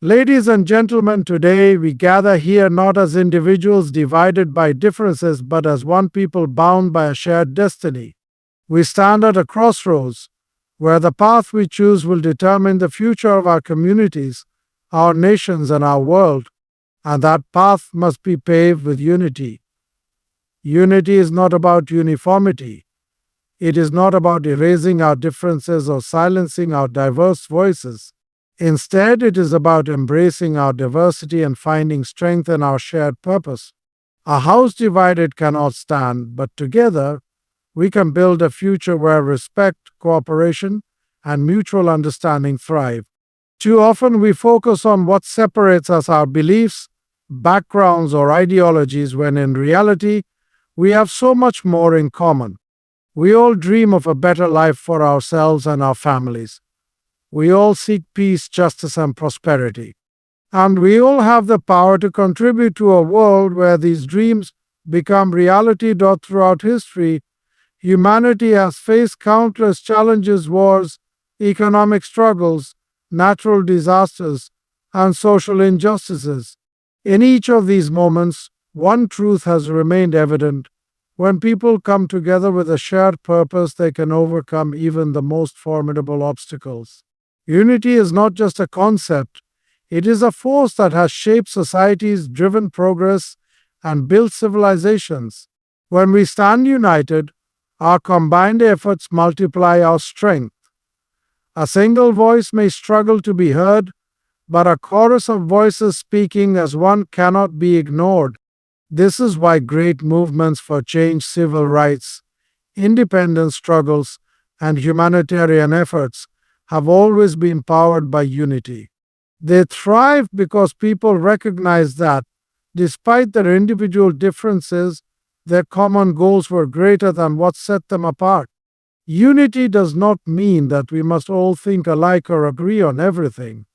Ladies and gentlemen, today we gather here not as individuals divided by differences, but as one people bound by a shared destiny. We stand at a crossroads where the path we choose will determine the future of our communities, our nations, and our world, and that path must be paved with unity. Unity is not about uniformity. It is not about erasing our differences or silencing our diverse voices. Instead, it is about embracing our diversity and finding strength in our shared purpose. A house divided cannot stand, but together we can build a future where respect, cooperation, and mutual understanding thrive. Too often we focus on what separates us, our beliefs, backgrounds, or ideologies, when in reality, we have so much more in common. We all dream of a better life for ourselves and our families. We all seek peace, justice, and prosperity. And we all have the power to contribute to a world where these dreams become reality. Throughout history, humanity has faced countless challenges, wars, economic struggles, natural disasters, and social injustices. In each of these moments, one truth has remained evident. When people come together with a shared purpose, they can overcome even the most formidable obstacles. Unity is not just a concept, it is a force that has shaped societies, driven progress, and built civilizations. When we stand united, our combined efforts multiply our strength. A single voice may struggle to be heard, but a chorus of voices speaking as one cannot be ignored. This is why great movements for change, civil rights, independence struggles, and humanitarian efforts have always been powered by unity. They thrive because people recognize that, despite their individual differences, their common goals were greater than what set them apart. Unity does not mean that we must all think alike or agree on everything.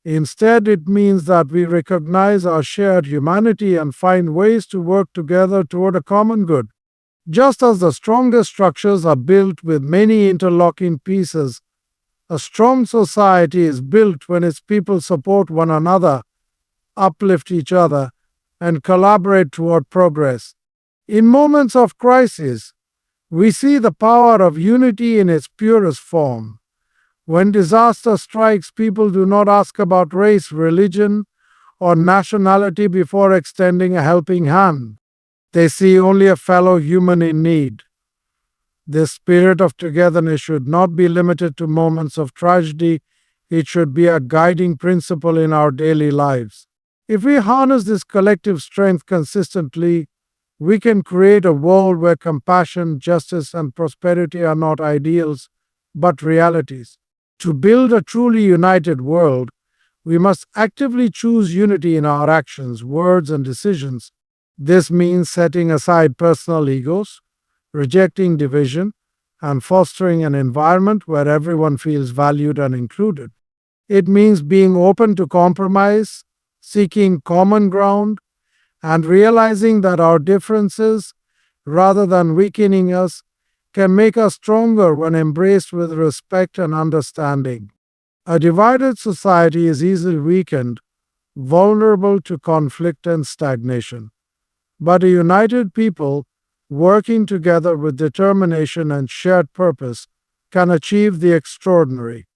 Instead, it means that we recognize our shared humanity and find ways to work together toward a common good. Just as the strongest structures are built with many interlocking pieces, a strong society is built when its people support one another, uplift each other, and collaborate toward progress. In moments of crisis, we see the power of unity in its purest form. When disaster strikes, people do not ask about race, religion, or nationality before extending a helping hand. They see only a fellow human in need. This spirit of togetherness should not be limited to moments of tragedy. It should be a guiding principle in our daily lives. If we harness this collective strength consistently, we can create a world where compassion, justice, and prosperity are not ideals, but realities. To build a truly united world, we must actively choose unity in our actions, words, and decisions. This means setting aside personal egos, rejecting division, and fostering an environment where everyone feels valued and included. It means being open to compromise, seeking common ground, and realizing that our differences, rather than weakening us, can make us stronger when embraced with respect and understanding. A divided society is easily weakened, vulnerable to conflict and stagnation. But a united people, working together with determination and shared purpose, can achieve the extraordinary.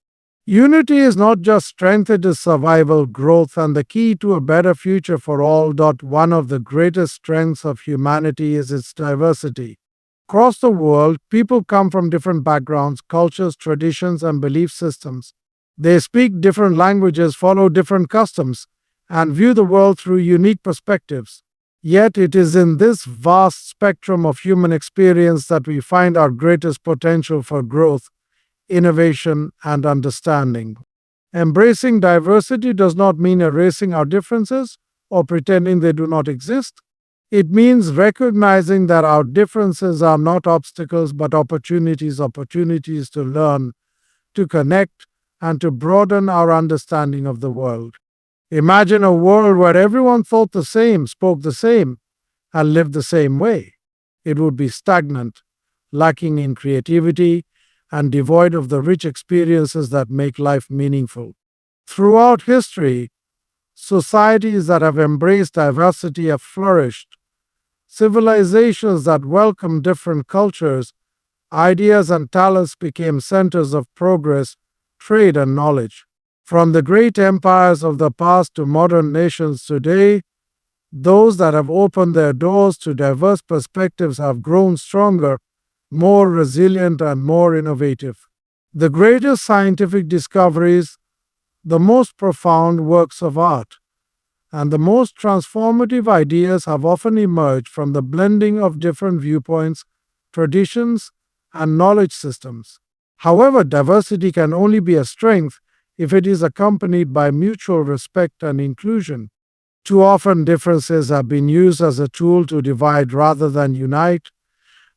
Unity is not just strength, it is survival, growth, and the key to a better future for all. One of the greatest strengths of humanity is its diversity. Across the world, people come from different backgrounds, cultures, traditions, and belief systems. They speak different languages, follow different customs, and view the world through unique perspectives. Yet it is in this vast spectrum of human experience that we find our greatest potential for growth, innovation, and understanding. Embracing diversity does not mean erasing our differences or pretending they do not exist. It means recognizing that our differences are not obstacles but opportunities to learn, to connect, and to broaden our understanding of the world. Imagine a world where everyone thought the same, spoke the same, and lived the same way. It would be stagnant, lacking in creativity, and devoid of the rich experiences that make life meaningful. Throughout history, societies that have embraced diversity have flourished. Civilizations that welcome different cultures, ideas, and talents became centers of progress, trade, and knowledge. From the great empires of the past to modern nations today, those that have opened their doors to diverse perspectives have grown stronger, more resilient, and more innovative. The greatest scientific discoveries, the most profound works of art, and the most transformative ideas have often emerged from the blending of different viewpoints, traditions, and knowledge systems. However, diversity can only be a strength if it is accompanied by mutual respect and inclusion. Too often, differences have been used as a tool to divide rather than unite.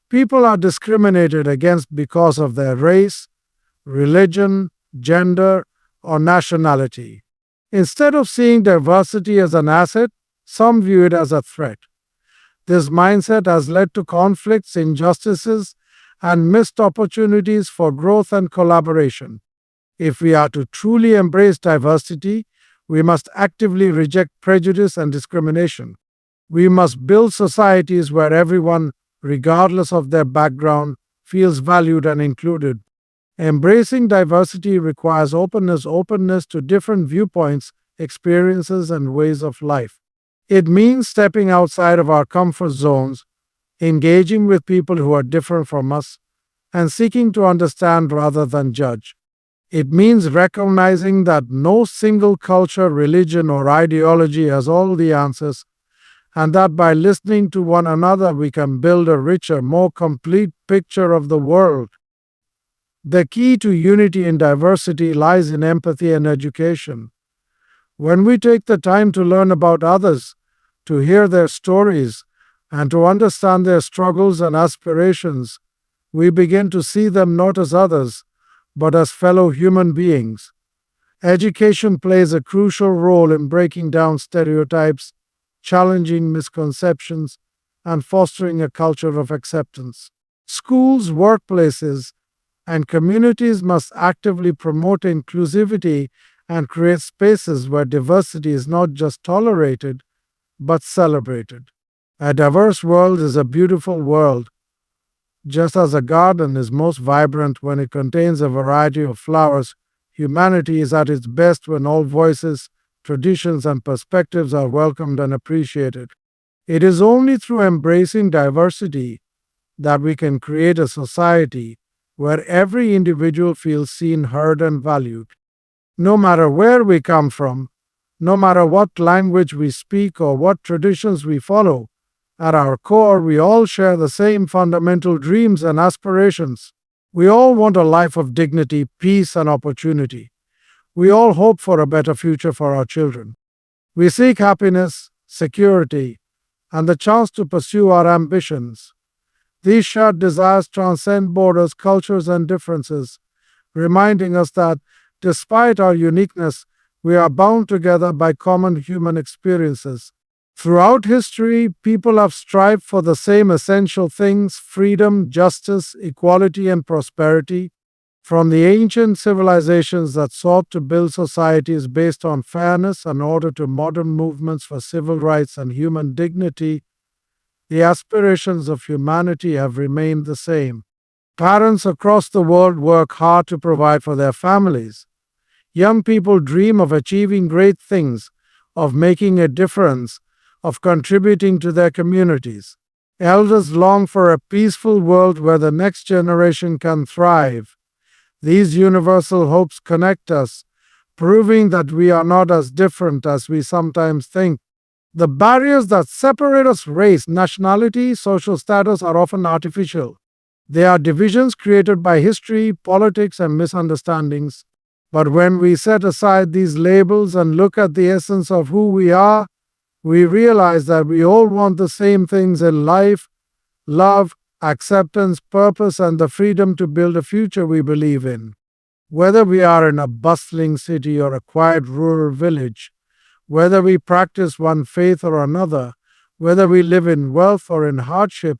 People are discriminated against because of their race, religion, gender, or nationality. Instead of seeing diversity as an asset, some view it as a threat. This mindset has led to conflicts, injustices, and missed opportunities for growth and collaboration. If we are to truly embrace diversity, we must actively reject prejudice and discrimination. We must build societies where everyone, regardless of their background, feels valued and included. Embracing diversity requires openness to different viewpoints, experiences, and ways of life. It means stepping outside of our comfort zones, engaging with people who are different from us, and seeking to understand rather than judge. It means recognizing that no single culture, religion, or ideology has all the answers, and that by listening to one another we can build a richer, more complete picture of the world. The key to unity in diversity lies in empathy and education. When we take the time to learn about others, to hear their stories, and to understand their struggles and aspirations, we begin to see them not as others, but as fellow human beings. Education plays a crucial role in breaking down stereotypes, challenging misconceptions, and fostering a culture of acceptance. Schools, workplaces, and communities must actively promote inclusivity and create spaces where diversity is not just tolerated, but celebrated. A diverse world is a beautiful world, just as a garden is most vibrant when it contains a variety of flowers. Humanity is at its best when all voices, traditions, and perspectives are welcomed and appreciated. It is only through embracing diversity that we can create a society where every individual feels seen, heard, and valued. No matter where we come from, no matter what language we speak or what traditions we follow, at our core we all share the same fundamental dreams and aspirations. We all want a life of dignity, peace, and opportunity. We all hope for a better future for our children. We seek happiness, security, and the chance to pursue our ambitions. These shared desires transcend borders, cultures, and differences, reminding us that, despite our uniqueness, we are bound together by common human experiences. Throughout history, people have strived for the same essential things: freedom, justice, equality, and prosperity. From the ancient civilizations that sought to build societies based on fairness and order to modern movements for civil rights and human dignity, the aspirations of humanity have remained the same. Parents across the world work hard to provide for their families. Young people dream of achieving great things, of making a difference, of contributing to their communities. Elders long for a peaceful world where the next generation can thrive. These universal hopes connect us, proving that we are not as different as we sometimes think. The barriers that separate us, race, nationality, social status, are often artificial. They are divisions created by history, politics, and misunderstandings. But when we set aside these labels and look at the essence of who we are, we realize that we all want the same things in life: love, acceptance, purpose, and the freedom to build a future we believe in. Whether we are in a bustling city or a quiet rural village, whether we practice one faith or another, whether we live in wealth or in hardship,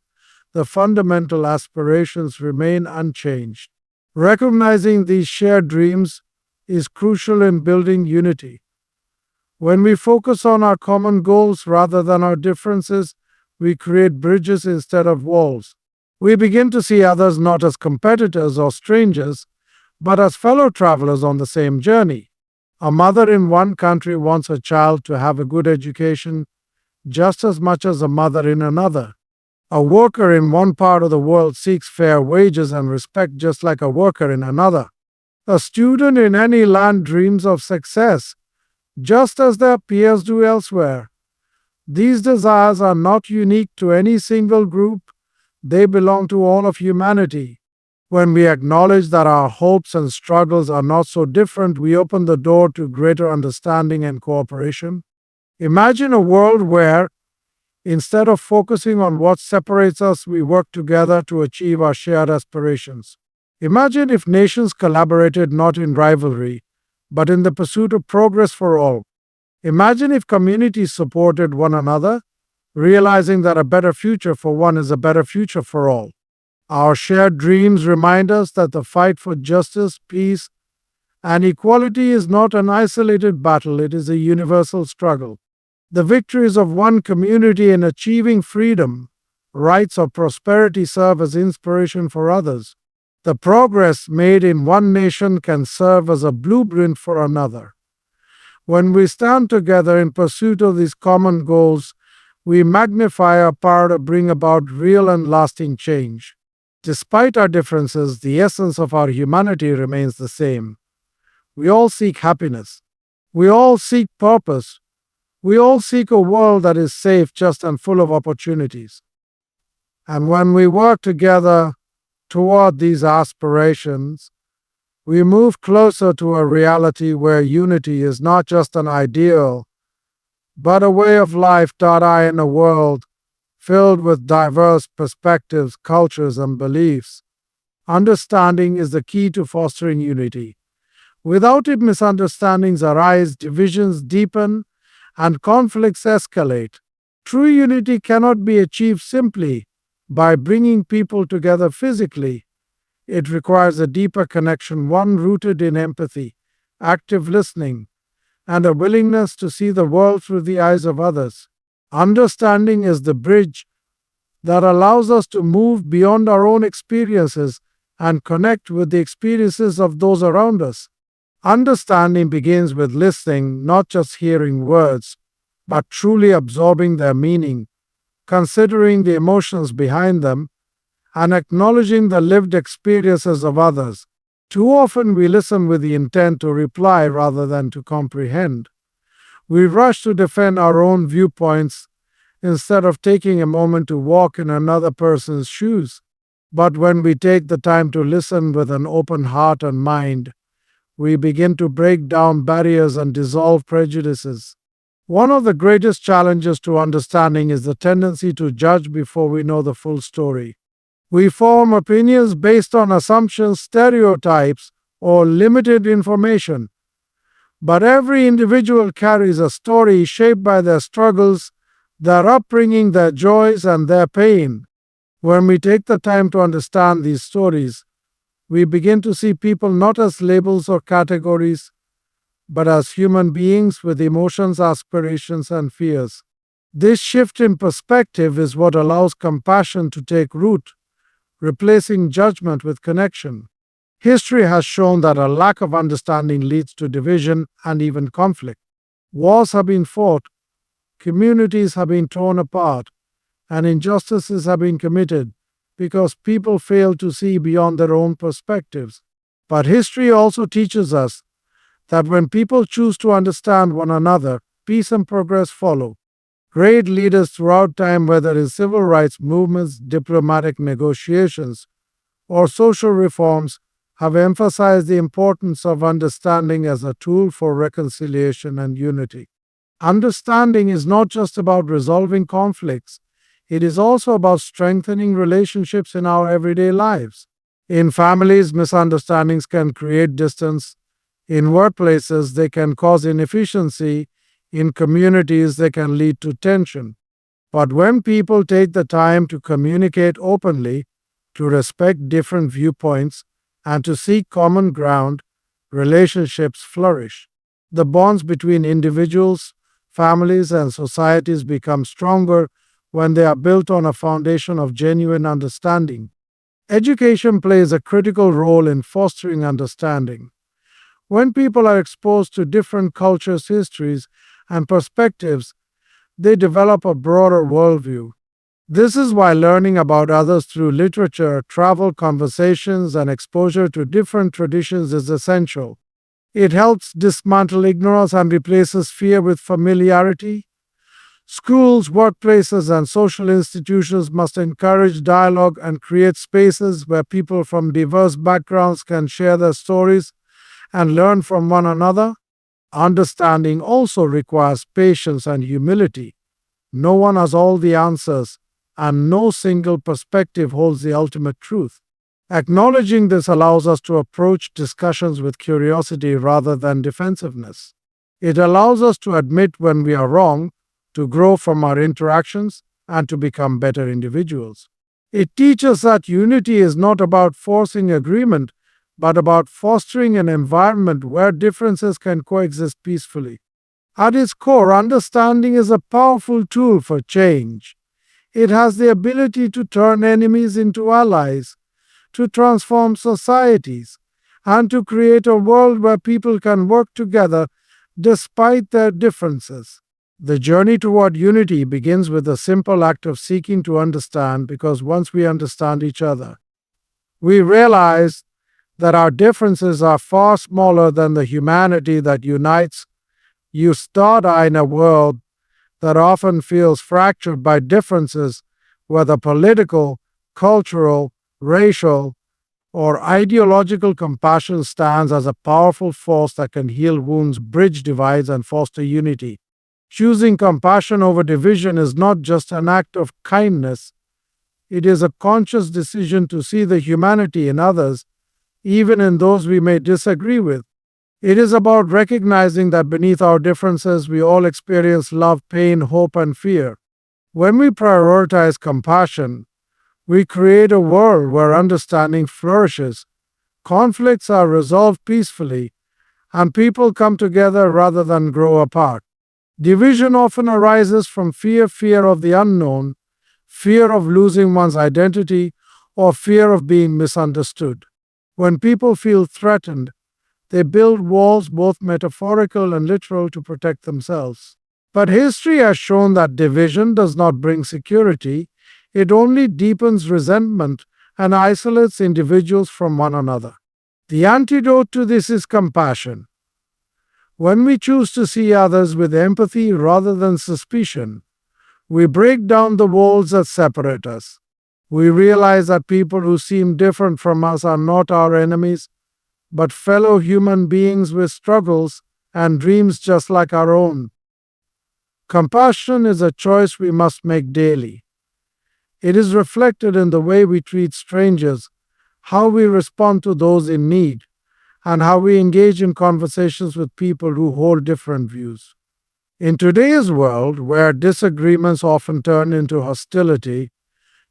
the fundamental aspirations remain unchanged. Recognizing these shared dreams, is crucial in building unity. When we focus on our common goals rather than our differences, we create bridges instead of walls. We begin to see others not as competitors or strangers, but as fellow travelers on the same journey. A mother in one country wants her child to have a good education just as much as a mother in another. A worker in one part of the world seeks fair wages and respect just like a worker in another. A student in any land dreams of success, just as their peers do elsewhere. These desires are not unique to any single group, they belong to all of humanity. When we acknowledge that our hopes and struggles are not so different, we open the door to greater understanding and cooperation. Imagine a world where, instead of focusing on what separates us, we work together to achieve our shared aspirations. Imagine if nations collaborated not in rivalry, but in the pursuit of progress for all. Imagine if communities supported one another, realizing that a better future for one is a better future for all. Our shared dreams remind us that the fight for justice, peace, and equality is not an isolated battle, it is a universal struggle. The victories of one community in achieving freedom, rights, or prosperity serve as inspiration for others. The progress made in one nation can serve as a blueprint for another. When we stand together in pursuit of these common goals, we magnify our power to bring about real and lasting change. Despite our differences, the essence of our humanity remains the same. We all seek happiness. We all seek purpose. We all seek a world that is safe, just, and full of opportunities. And when we work together toward these aspirations, we move closer to a reality where unity is not just an ideal, but a way of life. In a world filled with diverse perspectives, cultures, and beliefs, understanding is the key to fostering unity. Without it, misunderstandings arise, divisions deepen, and conflicts escalate. True unity cannot be achieved simply by bringing people together physically. It requires a deeper connection, one rooted in empathy, active listening, and a willingness to see the world through the eyes of others. Understanding is the bridge that allows us to move beyond our own experiences and connect with the experiences of those around us. Understanding begins with listening, not just hearing words, but truly absorbing their meaning, considering the emotions behind them, and acknowledging the lived experiences of others. Too often we listen with the intent to reply rather than to comprehend. We rush to defend our own viewpoints instead of taking a moment to walk in another person's shoes. But when we take the time to listen with an open heart and mind, we begin to break down barriers and dissolve prejudices. One of the greatest challenges to understanding is the tendency to judge before we know the full story. We form opinions based on assumptions, stereotypes, or limited information. But every individual carries a story shaped by their struggles, their upbringing, their joys, and their pain. When we take the time to understand these stories, we begin to see people not as labels or categories, but as human beings with emotions, aspirations, and fears. This shift in perspective is what allows compassion to take root, replacing judgment with connection. History has shown that a lack of understanding leads to division and even conflict. Wars have been fought, communities have been torn apart, and injustices have been committed because people fail to see beyond their own perspectives. But history also teaches us that when people choose to understand one another, peace and progress follow. Great leaders throughout time, whether in civil rights movements, diplomatic negotiations, or social reforms, have emphasized the importance of understanding as a tool for reconciliation and unity. Understanding is not just about resolving conflicts, it is also about strengthening relationships in our everyday lives. In families, misunderstandings can create distance. In workplaces, they can cause inefficiency. In communities, they can lead to tension. But when people take the time to communicate openly, to respect different viewpoints, and to seek common ground, relationships flourish. The bonds between individuals, families, and societies become stronger when they are built on a foundation of genuine understanding. Education plays a critical role in fostering understanding. When people are exposed to different cultures, histories, and perspectives, they develop a broader worldview. This is why learning about others through literature, travel, conversations, and exposure to different traditions is essential. It helps dismantle ignorance and replaces fear with familiarity. Schools, workplaces, and social institutions must encourage dialogue and create spaces where people from diverse backgrounds can share their stories and learn from one another. Understanding also requires patience and humility. No one has all the answers, and no single perspective holds the ultimate truth. Acknowledging this allows us to approach discussions with curiosity rather than defensiveness. It allows us to admit when we are wrong, to grow from our interactions, and to become better individuals. It teaches that unity is not about forcing agreement, but about fostering an environment where differences can coexist peacefully. At its core, understanding is a powerful tool for change. It has the ability to turn enemies into allies, to transform societies, and to create a world where people can work together despite their differences. The journey toward unity begins with the simple act of seeking to understand, because once we understand each other, we realize that our differences are far smaller than the humanity that unites. You start in a world that often feels fractured by differences, whether political, cultural, racial, or ideological. Compassion stands as a powerful force that can heal wounds, bridge divides, and foster unity. Choosing compassion over division is not just an act of kindness, it is a conscious decision to see the humanity in others, even in those we may disagree with. It is about recognizing that beneath our differences, we all experience love, pain, hope, and fear. When we prioritize compassion, we create a world where understanding flourishes, conflicts are resolved peacefully, and people come together rather than grow apart. Division often arises from fear of the unknown, fear of losing one's identity, or fear of being misunderstood. When people feel threatened, they build walls, both metaphorical and literal, to protect themselves. But history has shown that division does not bring security, it only deepens resentment and isolates individuals from one another. The antidote to this is compassion. When we choose to see others with empathy rather than suspicion, we break down the walls that separate us. We realize that people who seem different from us are not our enemies, but fellow human beings with struggles and dreams just like our own. Compassion is a choice we must make daily. It is reflected in the way we treat strangers, how we respond to those in need, and how we engage in conversations with people who hold different views. In today's world, where disagreements often turn into hostility,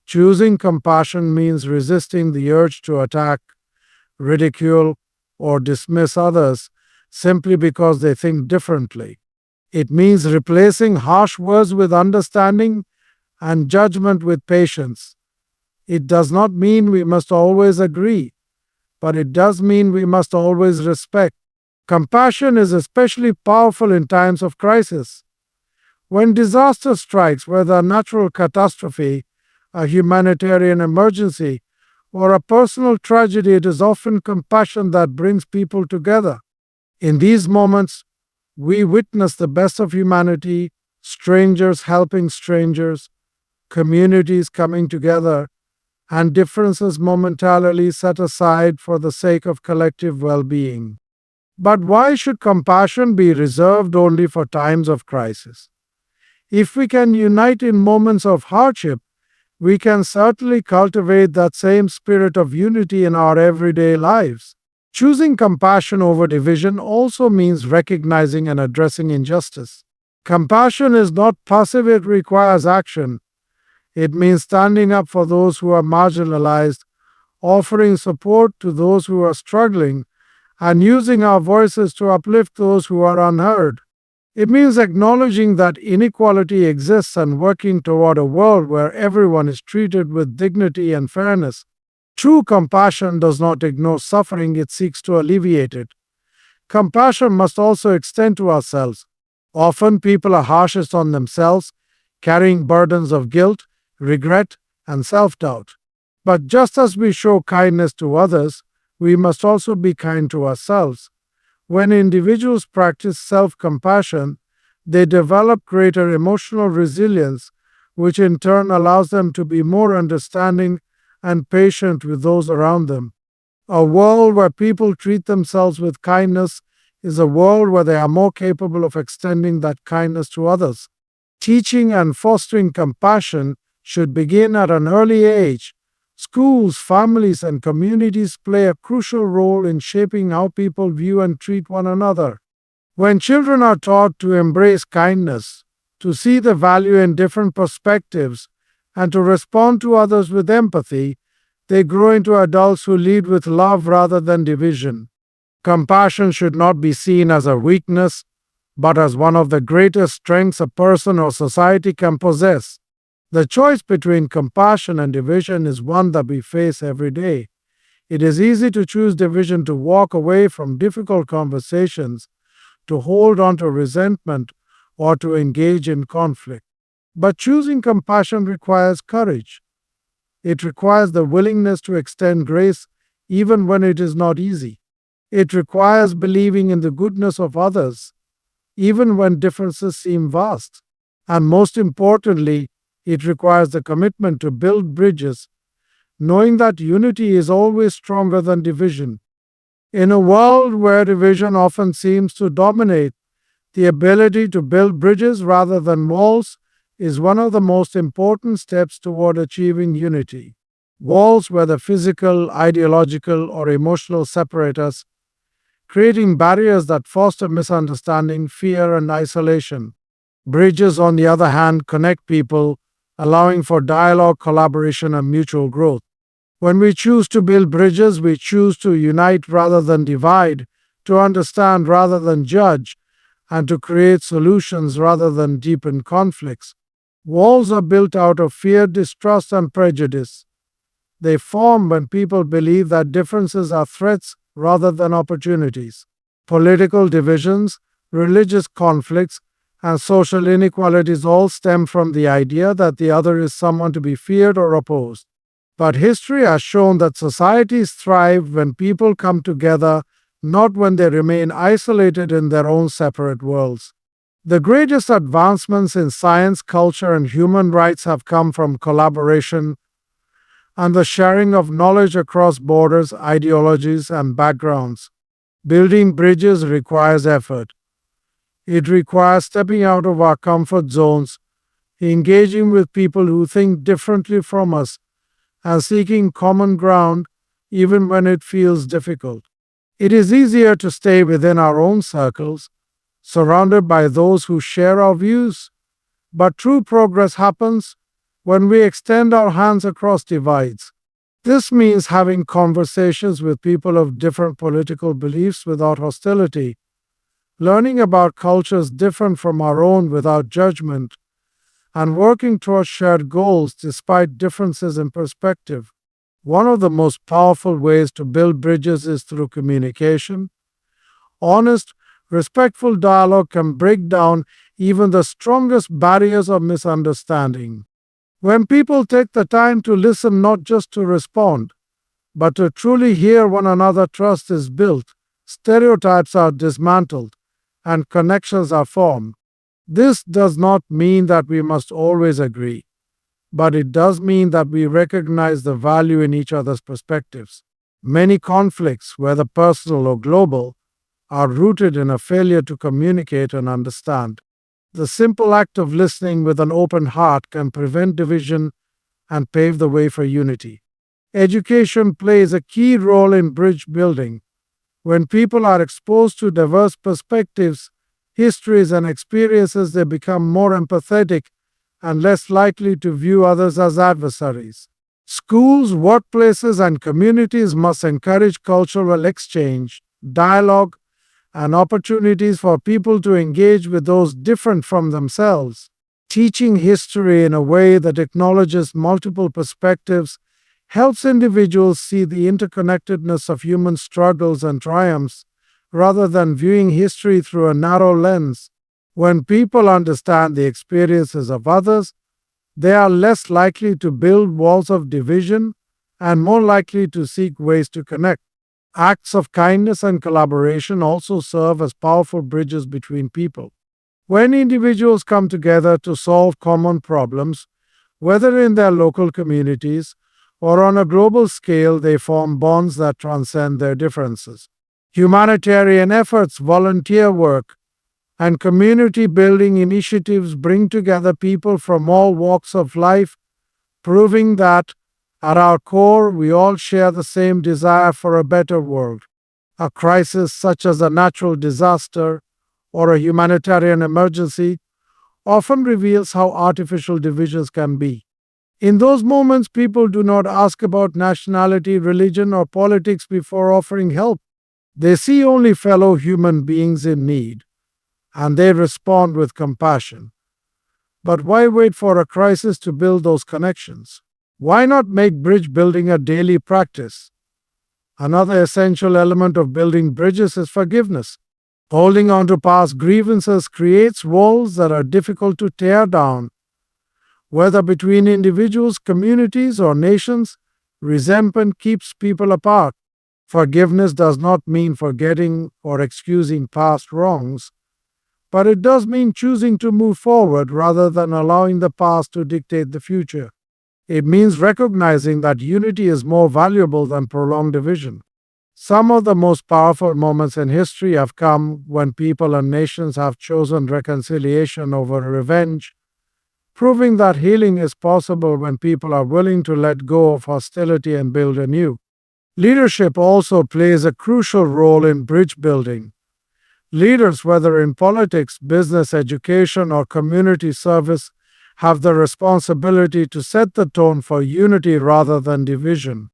choosing compassion means resisting the urge to attack, ridicule, or dismiss others simply because they think differently. It means replacing harsh words with understanding and judgment with patience. It does not mean we must always agree, but it does mean we must always respect. Compassion is especially powerful in times of crisis. When disaster strikes, whether a natural catastrophe, a humanitarian emergency, or a personal tragedy, it is often compassion that brings people together. In these moments, we witness the best of humanity, strangers helping strangers, communities coming together, and differences momentarily set aside for the sake of collective well-being. But why should compassion be reserved only for times of crisis? If we can unite in moments of hardship, we can certainly cultivate that same spirit of unity in our everyday lives. Choosing compassion over division also means recognizing and addressing injustice. Compassion is not passive, it requires action. It means standing up for those who are marginalized, offering support to those who are struggling, and using our voices to uplift those who are unheard. It means acknowledging that inequality exists and working toward a world where everyone is treated with dignity and fairness. True compassion does not ignore suffering, it seeks to alleviate it. Compassion must also extend to ourselves. Often people are harshest on themselves, carrying burdens of guilt, regret, and self doubt. But just as we show kindness to others, we must also be kind to ourselves. When individuals practice self compassion, they develop greater emotional resilience, which in turn allows them to be more understanding and patient with those around them. A world where people treat themselves with kindness is a world where they are more capable of extending that kindness to others. Teaching and fostering compassion should begin at an early age. Schools, families, and communities play a crucial role in shaping how people view and treat one another. When children are taught to embrace kindness, to see the value in different perspectives, and to respond to others with empathy, they grow into adults who lead with love rather than division. Compassion should not be seen as a weakness, but as one of the greatest strengths a person or society can possess. The choice between compassion and division is one that we face every day. It is easy to choose division, to walk away from difficult conversations, to hold on to resentment, or to engage in conflict. But choosing compassion requires courage. It requires the willingness to extend grace even when it is not easy. It requires believing in the goodness of others, even when differences seem vast. And most importantly, it requires the commitment to build bridges, knowing that unity is always stronger than division. In a world where division often seems to dominate, the ability to build bridges rather than walls is one of the most important steps toward achieving unity. Walls, whether physical, ideological, or emotional, separate us, creating barriers that foster misunderstanding, fear, and isolation. Bridges, on the other hand, connect people, allowing for dialogue, collaboration, and mutual growth. When we choose to build bridges, we choose to unite rather than divide, to understand rather than judge, and to create solutions rather than deepen conflicts. Walls are built out of fear, distrust, and prejudice. They form when people believe that differences are threats rather than opportunities. Political divisions, religious conflicts, and social inequalities all stem from the idea that the other is someone to be feared or opposed. But history has shown that societies thrive when people come together, not when they remain isolated in their own separate worlds. The greatest advancements in science, culture, and human rights have come from collaboration and the sharing of knowledge across borders, ideologies, and backgrounds. Building bridges requires effort. It requires stepping out of our comfort zones, engaging with people who think differently from us, and seeking common ground even when it feels difficult. It is easier to stay within our own circles, surrounded by those who share our views, but true progress happens when we extend our hands across divides. This means having conversations with people of different political beliefs without hostility, learning about cultures different from our own without judgment, and working towards shared goals despite differences in perspective. One of the most powerful ways to build bridges is through communication. Honest, respectful dialogue can break down even the strongest barriers of misunderstanding. When people take the time to listen, not just to respond, but to truly hear one another, trust is built, stereotypes are dismantled, and connections are formed. This does not mean that we must always agree, but it does mean that we recognize the value in each other's perspectives. Many conflicts, whether personal or global, are rooted in a failure to communicate and understand. The simple act of listening with an open heart can prevent division and pave the way for unity. Education plays a key role in bridge building. When people are exposed to diverse perspectives, histories, and experiences, they become more empathetic and less likely to view others as adversaries. Schools, workplaces, and communities must encourage cultural exchange, dialogue, and opportunities for people to engage with those different from themselves. Teaching history in a way that acknowledges multiple perspectives helps individuals see the interconnectedness of human struggles and triumphs rather than viewing history through a narrow lens. When people understand the experiences of others, they are less likely to build walls of division and more likely to seek ways to connect. Acts of kindness and collaboration also serve as powerful bridges between people. When individuals come together to solve common problems, whether in their local communities or on a global scale, they form bonds that transcend their differences. Humanitarian efforts, volunteer work, and community building initiatives bring together people from all walks of life, proving that, at our core, we all share the same desire for a better world. A crisis such as a natural disaster or a humanitarian emergency often reveals how artificial divisions can be. In those moments, people do not ask about nationality, religion, or politics before offering help. They see only fellow human beings in need, and they respond with compassion. But why wait for a crisis to build those connections? Why not make bridge building a daily practice? Another essential element of building bridges is forgiveness. Holding on to past grievances creates walls that are difficult to tear down. Whether between individuals, communities, or nations, resentment keeps people apart. Forgiveness does not mean forgetting or excusing past wrongs, but it does mean choosing to move forward rather than allowing the past to dictate the future. It means recognizing that unity is more valuable than prolonged division. Some of the most powerful moments in history have come when people and nations have chosen reconciliation over revenge, proving that healing is possible when people are willing to let go of hostility and build anew. Leadership also plays a crucial role in bridge building. Leaders, whether in politics, business, education, or community service, have the responsibility to set the tone for unity rather than division.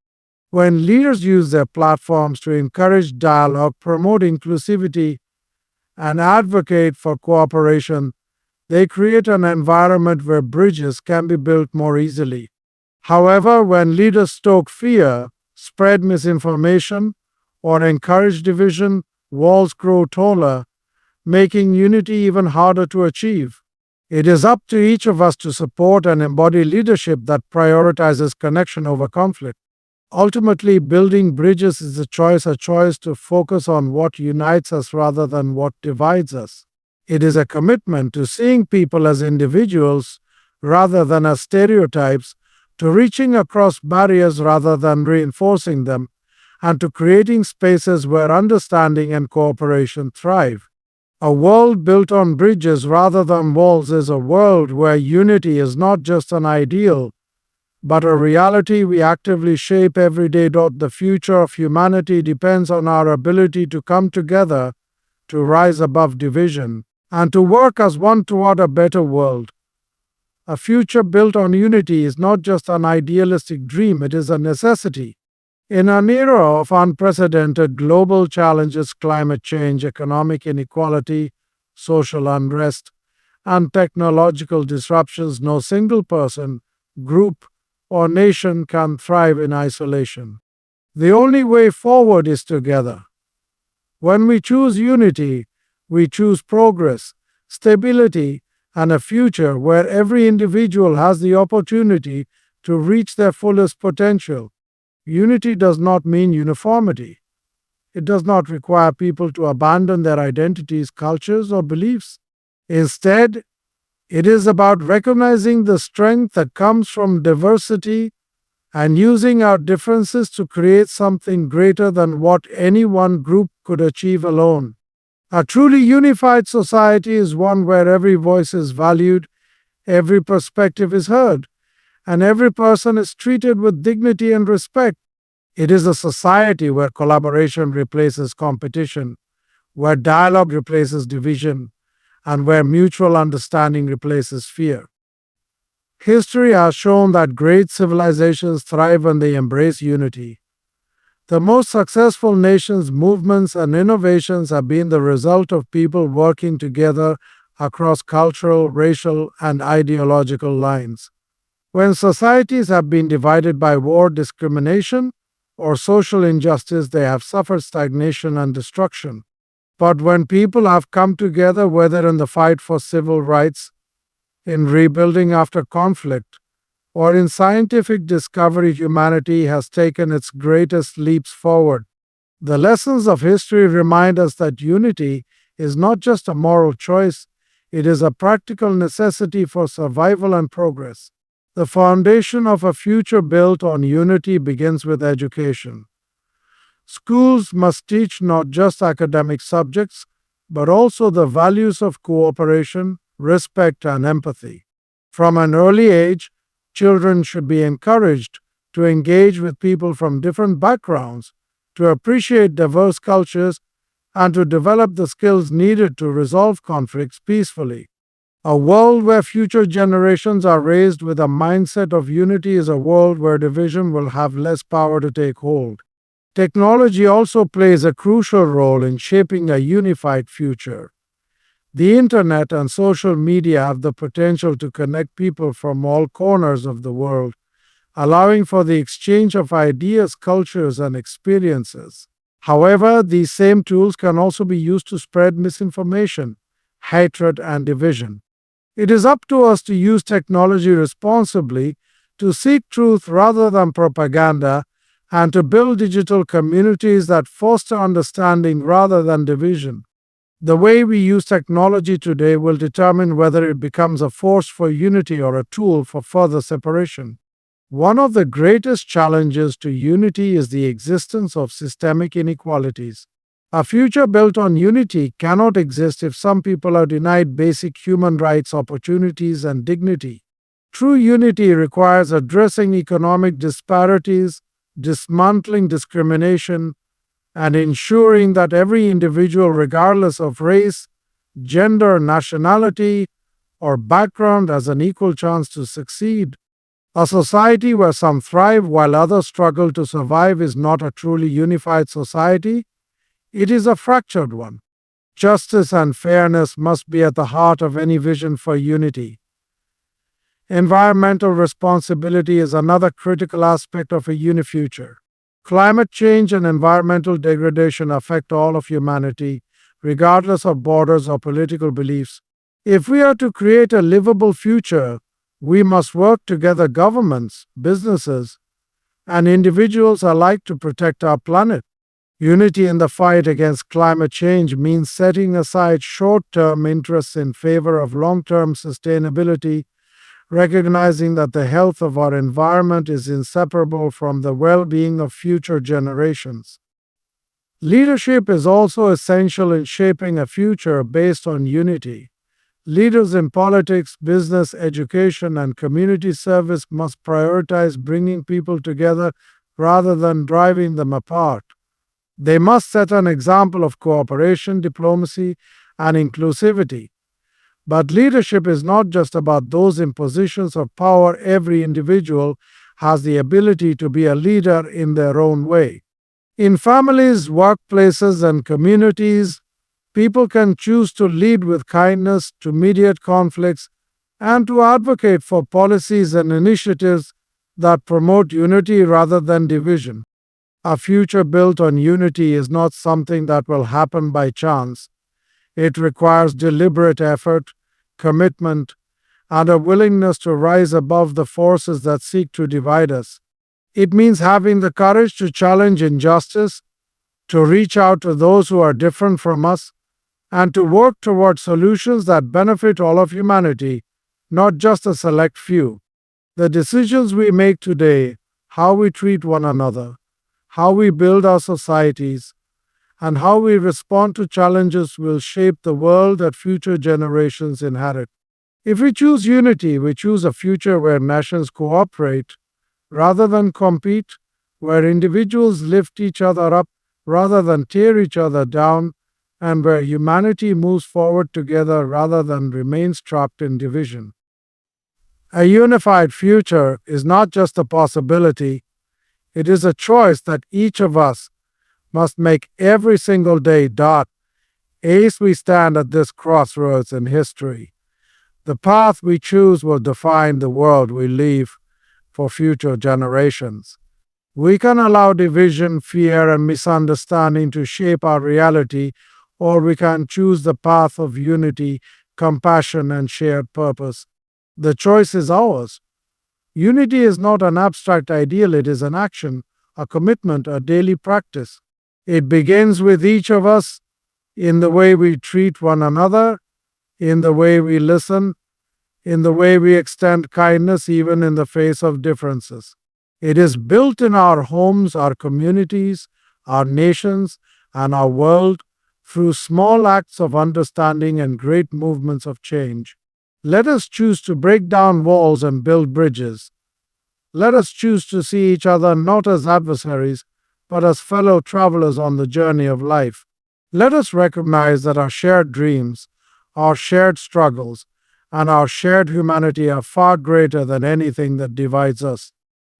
When leaders use their platforms to encourage dialogue, promote inclusivity, and advocate for cooperation, they create an environment where bridges can be built more easily. However, when leaders stoke fear, spread misinformation, or encourage division, walls grow taller, making unity even harder to achieve. It is up to each of us to support and embody leadership that prioritizes connection over conflict. Ultimately, building bridges is a choice to focus on what unites us rather than what divides us. It is a commitment to seeing people as individuals rather than as stereotypes, to reaching across barriers rather than reinforcing them, and to creating spaces where understanding and cooperation thrive. A world built on bridges rather than walls is a world where unity is not just an ideal, but a reality we actively shape every day. The future of humanity depends on our ability to come together, to rise above division, and to work as one toward a better world. A future built on unity is not just an idealistic dream, it is a necessity. In an era of unprecedented global challenges, climate change, economic inequality, social unrest, and technological disruptions, no single person, group, or nation can thrive in isolation. The only way forward is together. When we choose unity, we choose progress, stability, and a future where every individual has the opportunity to reach their fullest potential. Unity does not mean uniformity. It does not require people to abandon their identities, cultures, or beliefs. Instead, it is about recognizing the strength that comes from diversity and using our differences to create something greater than what any one group could achieve alone. A truly unified society is one where every voice is valued, every perspective is heard, and every person is treated with dignity and respect. It is a society where collaboration replaces competition, where dialogue replaces division, and where mutual understanding replaces fear. History has shown that great civilizations thrive when they embrace unity. The most successful nations, movements, and innovations have been the result of people working together across cultural, racial, and ideological lines. When societies have been divided by war, discrimination, or social injustice, they have suffered stagnation and destruction. But when people have come together, whether in the fight for civil rights, in rebuilding after conflict, or in scientific discovery, humanity has taken its greatest leaps forward. The lessons of history remind us that unity is not just a moral choice, it is a practical necessity for survival and progress. The foundation of a future built on unity begins with education. Schools must teach not just academic subjects, but also the values of cooperation, respect, and empathy. From an early age, children should be encouraged to engage with people from different backgrounds, to appreciate diverse cultures, and to develop the skills needed to resolve conflicts peacefully. A world where future generations are raised with a mindset of unity is a world where division will have less power to take hold. Technology also plays a crucial role in shaping a unified future. The internet and social media have the potential to connect people from all corners of the world, allowing for the exchange of ideas, cultures, and experiences. However, these same tools can also be used to spread misinformation, hatred, and division. It is up to us to use technology responsibly, to seek truth rather than propaganda, and to build digital communities that foster understanding rather than division. The way we use technology today will determine whether it becomes a force for unity or a tool for further separation. One of the greatest challenges to unity is the existence of systemic inequalities. A future built on unity cannot exist if some people are denied basic human rights, opportunities, and dignity. True unity requires addressing economic disparities, dismantling discrimination, and ensuring that every individual, regardless of race, gender, nationality, or background, has an equal chance to succeed. A society where some thrive while others struggle to survive is not a truly unified society, it is a fractured one. Justice and fairness must be at the heart of any vision for unity. Environmental responsibility is another critical aspect of a unifuture. Climate change and environmental degradation affect all of humanity, regardless of borders or political beliefs. If we are to create a livable future, we must work together, governments, businesses, and individuals alike, to protect our planet. Unity in the fight against climate change means setting aside short-term interests in favor of long-term sustainability, recognizing that the health of our environment is inseparable from the well-being of future generations. Leadership is also essential in shaping a future based on unity. Leaders in politics, business, education, and community service must prioritize bringing people together rather than driving them apart. They must set an example of cooperation, diplomacy, and inclusivity. But leadership is not just about those in positions of power. Every individual has the ability to be a leader in their own way. In families, workplaces, and communities, people can choose to lead with kindness, to mediate conflicts, and to advocate for policies and initiatives that promote unity rather than division. A future built on unity is not something that will happen by chance. It requires deliberate effort, commitment, and a willingness to rise above the forces that seek to divide us. It means having the courage to challenge injustice, to reach out to those who are different from us, and to work toward solutions that benefit all of humanity, not just a select few. The decisions we make today, how we treat one another, how we build our societies, and how we respond to challenges will shape the world that future generations inherit. If we choose unity, we choose a future where nations cooperate rather than compete, where individuals lift each other up rather than tear each other down, and where humanity moves forward together rather than remains trapped in division. A unified future is not just a possibility, It is a choice that each of us must make every single day. As we stand at this crossroads in history, the path we choose will define the world we leave for future generations. We can allow division, fear, and misunderstanding to shape our reality, or we can choose the path of unity, compassion, and shared purpose. The choice is ours. Unity is not an abstract ideal, it is an action, a commitment, a daily practice. It begins with each of us in the way we treat one another, in the way we listen, in the way we extend kindness even in the face of differences. It is built in our homes, our communities, our nations, and our world through small acts of understanding and great movements of change. Let us choose to break down walls and build bridges. Let us choose to see each other not as adversaries, but as fellow travelers on the journey of life. Let us recognize that our shared dreams, our shared struggles, and our shared humanity are far greater than anything that divides us.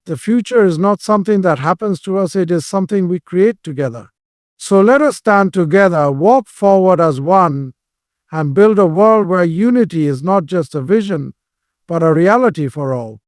The future is not something that happens to us, it is something we create together. So let us stand together, walk forward as one, and build a world where unity is not just a vision, but a reality for all.